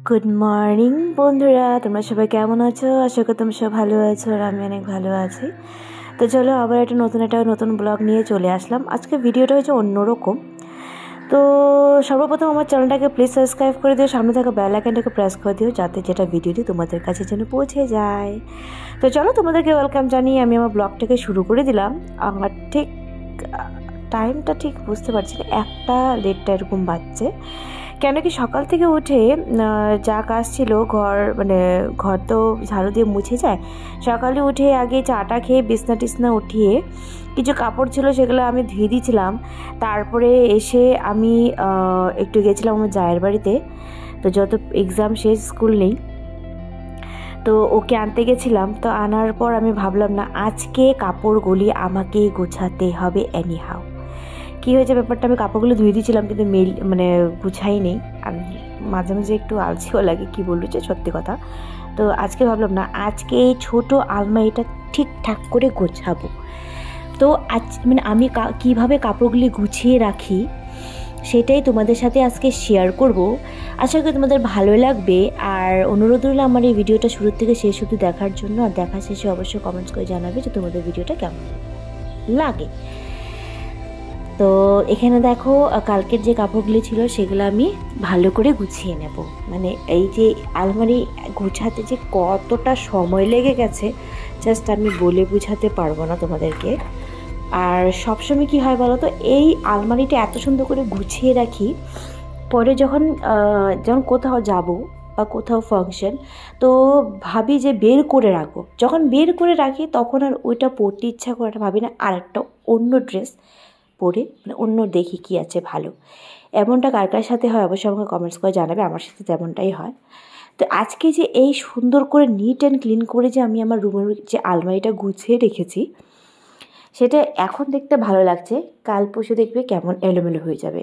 Good morning বন্ধুরা, তোমরা সবাই কেমন আছো? আশা করি তোমরা সবাই ভালো আছো আর আমি অনেক ভালো আছি। তো চলো আবার একটা নতুন ব্লগ নিয়ে চলে আসলাম। আজকে ভিডিওটা হচ্ছে অন্যরকম। তো সর্বপ্রথম আমার চ্যানেলটাকে প্লিজ সাবস্ক্রাইব করে দিও, সামনে থাকা বেল আইকনটাকে প্রেস করে দিও যাতে যেটা ভিডিওটি তোমাদের কাছে যেন পৌঁছে যায়। তো চলো তোমাদেরকে ওয়েলকাম জানিয়ে আমি আমার ব্লগটাকে শুরু করে দিলাম। আমার ঠিক টাইমটা ঠিক বুঝতে পারছি না, 1:30 এরকম বাজছে। কেন কি সকাল থেকে উঠে যা কাজ ছিল, ঘর তো ঝাড়ু দিয়ে মুছে যায়। সকালে উঠে আগে চাটা খেয়ে বিছনা টিছনা উঠিয়ে কিছু কাপড় ছিল সেগুলো আমি ধুয়ে দিয়েছিলাম। তারপরে এসে আমি একটু গেছিলাম আমার জায়ের বাড়িতে। তো যত এক্সাম শেষ, স্কুল নেই, তো ওকে আনতে গেছিলাম। তো আনার পর আমি ভাবলাম না, আজকে কাপড়গুলি আমাকে গোছাতে হবে এনি হাউ। কী হয়েছে ব্যাপারটা, আমি কাপড়গুলো ধুয়ে দিয়েছিলাম কিন্তু গুছাই নেই। আর মাঝে মাঝে একটু আলসিও লাগে, কি বললো যে সত্যি কথা। তো আজকে ভাবলাম না, আজকে এই ছোটো আলমারিটা ঠিকঠাক করে গোছাবো। তো আজ আমি কীভাবে কাপড়গুলি গুছিয়ে রাখি সেটাই তোমাদের সাথে আজকে শেয়ার করব। আশা করি তোমাদের ভালো লাগবে। আর অনুরোধ রইল আমার এই ভিডিওটা শুরু থেকে শেষ অবধি দেখার জন্য। আর দেখা শেষে অবশ্যই কমেন্টস করে জানাবে যে তোমাদের ভিডিওটা কেমন লাগে। তো এখানে দেখো, কালকের যে কাপড়গুলি ছিল সেগুলো আমি ভালো করে গুছিয়ে নেব। এই যে আলমারি গুছাতে যে কতটা সময় লেগে গেছে, জাস্ট আমি বলে বুঝাতে পারবো না তোমাদেরকে। আর সবসময় কী হয় বলো তো, এই আলমারিটা এত সুন্দর করে গুছিয়ে রাখি, পরে যখন কোথাও যাব বা কোথাও ফাংশন, তো ভাবি যে বের করে রাখবো। যখন বের করে রাখি তখন আর ওইটা পরতে ইচ্ছা করে না, ভাবি না আর একটা অন্য ড্রেস পরে অন্য দেখি কি আছে ভালো। এমনটা কার কার সাথে হয় অবশ্যই আমাকে কমেন্টস করে জানাবে। আমার সাথে তেমনটাই হয়। তো আজকে যে এই সুন্দর করে নিট অ্যান্ড ক্লিন করে যে আমি আমার রুমের যে আলমারিটা গুছিয়ে রেখেছি, সেটা এখন দেখতে ভালো লাগছে, কাল পরশু দেখবে কেমন এলোমেলো হয়ে যাবে।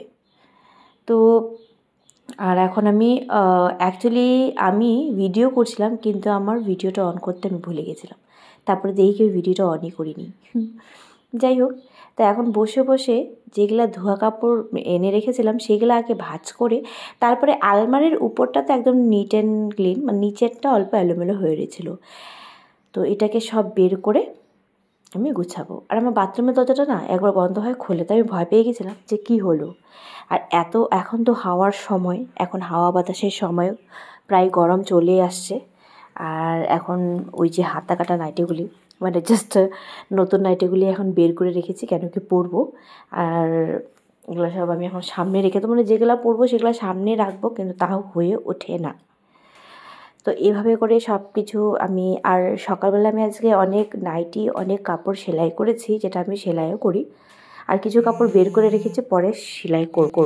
তো আর এখন আমি অ্যাকচুয়ালি আমি ভিডিও করছিলাম, কিন্তু আমার ভিডিওটা অন করতে আমি ভুলে গেছিলাম। তারপরে দেখি ওই ভিডিওটা অনই করিনি। যাই হোক, তা এখন বসে বসে যেগুলো ধোয়া কাপড় এনে রেখেছিলাম সেগুলো আগে ভাঁজ করে, তারপরে আলমারির উপরটা তো একদম নিট অ্যান্ড ক্লিন, নিচেরটা অল্প এলোমেলো হয়ে রয়েছিল। তো এটাকে সব বের করে আমি গুছাবো। আর আমার বাথরুমের দরজাটা না একবার বন্ধ হয় খোলে, তাই আমি ভয় পেয়ে গেছিলাম যে কী হলো। আর এখন তো হাওয়ার সময়, এখন হাওয়া বাতাসের সময়, প্রায় গরম চলে আসছে। আর এখন ওই যে হাতা কাটা নাইটিগুলি, জাস্ট নতুন নাইটিগুলি এখন বের করে রেখেছি, কেন কি পরবো। আর এগুলো সব আমি এখন সামনে রেখে দেবো, যেগুলো পরবো সেগুলো সামনে রাখবো, কিন্তু তাও হয়ে ওঠে না। তো এভাবে করে সব কিছু আমি, আর সকালবেলা আমি আজকে অনেক কাপড় সেলাই করেছি, যেটা আমি সেলাইও করি। আর কিছু কাপড় বের করে রেখেছি, পরে সেলাই করব।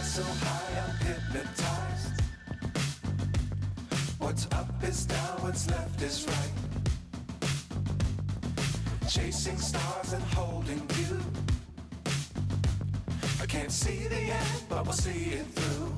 So high I'm hypnotized. What's up is down, what's left is right. Chasing stars and holding you. I can't see the end, but we'll see it through.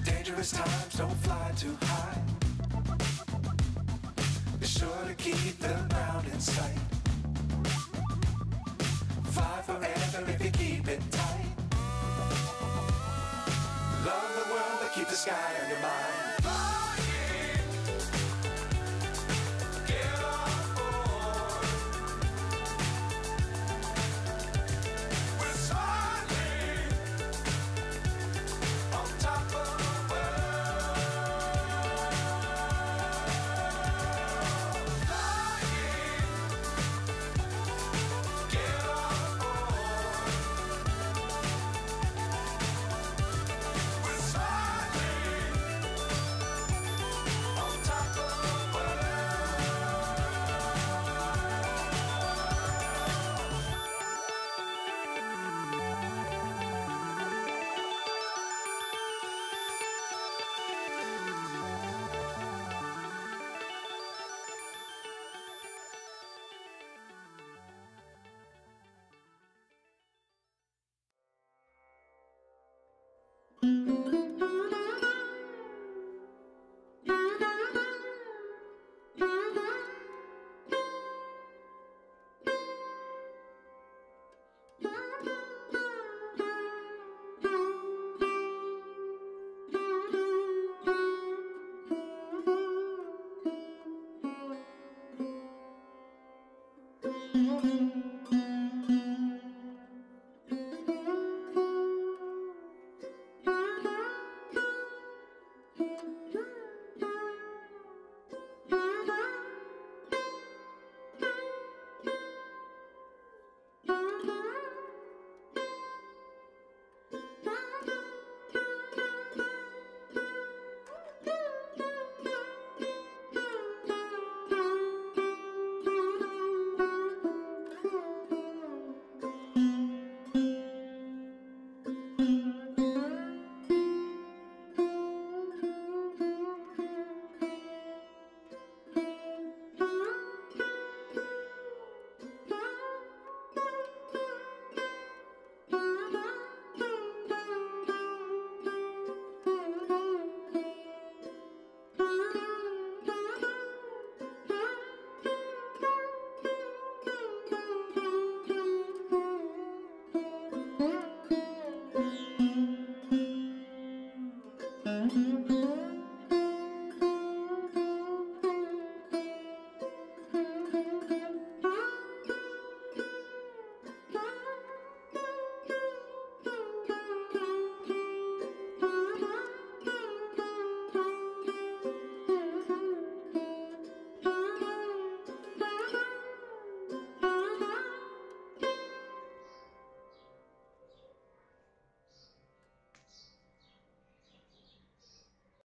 Dangerous times, don't fly too high. Be sure to keep the ground in sight. Fly forever if you keep it tight. Love the world, but keep the sky on your mind.